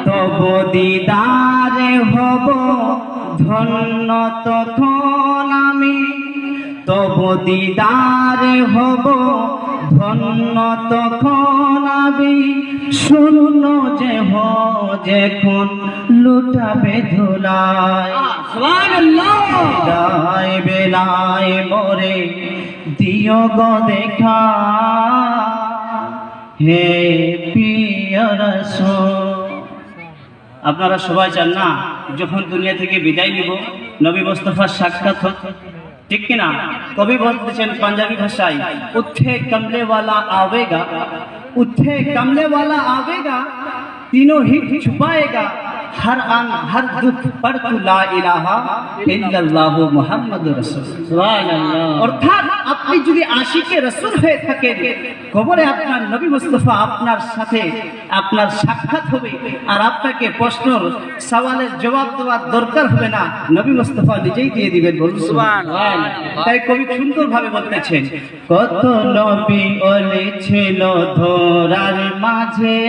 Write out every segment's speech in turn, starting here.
তব দিদারে হব ধন্য তখন আমি, তব দিদারে হব ধন্য তখন আমি। শূন্য যে যখন লুটাবে ধুলায়, বেলায় বেলায় মোরে দিও গো দেখা, হে প্রিয় রাসূল। আপনারা সবাই চান না যখন দুনিয়া থেকে বিদায় নিব নবী মুস্তাফার সাক্ষাৎ হোক, ঠিক কিনা? কবি বলতেছেন পাঞ্জাবি ভাষায়, উঠে কমলে वाला आवेगा, उठे कमले वाला आवेगा, तीनों ही छुपाएगा, हर आन हर दुख पर तू ला इलाहा इल्लल्लाह मुहम्मदुर রাসূল। সুবহানাল্লাহ। অর্থাৎ আপনি যদি আশিকে রাসূল হয়ে থাকেন, কবরে আপনার নবী মুস্তাফা আপনার সাথে আপনার সাক্ষাৎ হবে, আর আপনাকে প্রশ্নের সওয়ালের জবাব দেওয়ার দরকার হবে না, নবী মুস্তাফা নিজেই দিয়ে দিবেন। বলুন সুবহানাল্লাহ। তাই কবি সুন্দরভাবে বলতেছেন, কত নবী ওলি ছিল ধরার মাঝে,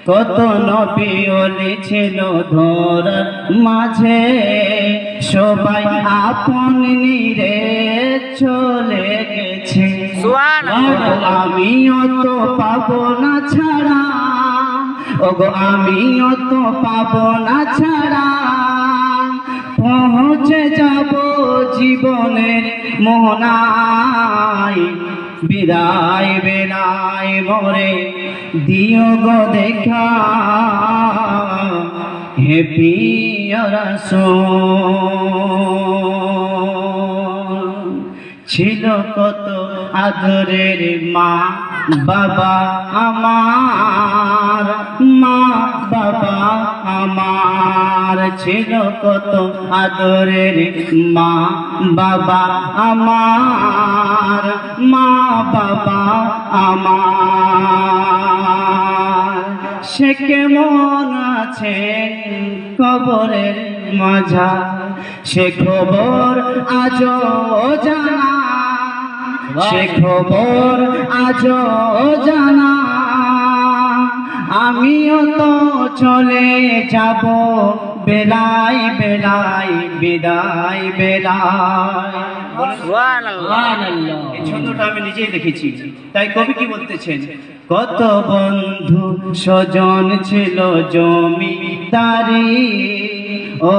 কত নবী ওলি ছিল ধরার মাঝে, সবাই আপন নিরে চলে গেছে। আমিও তো পাবো না ছাড়া, ওগো আমিও তো পাবো না ছাড়া, পৌঁছে যাব জীবনের মোহনায়। বিদায় বেলায় মোরে দিও গো দেখা, হে প্রিয় রাসূল। ছিল কত আদরের মা বাবা আমার, মা বাবা আমার, ছিল কত আদরের মা বাবা আমার, মা বাবা আমার। সে কেমন আছে কবরের মাঝা, সে খবর আজও জানা, সে খবর আজও জানা। আমিও তো চলে যাব বেলায় বেলায়, বিদায় বেলায়। সুবহানাল্লাহ। এই ছন্দটা আমি নিজেই দেখেছি। তাই কবি কি বলতেছেন, কত বন্ধু স্বজন ছিল জমিদারি, ও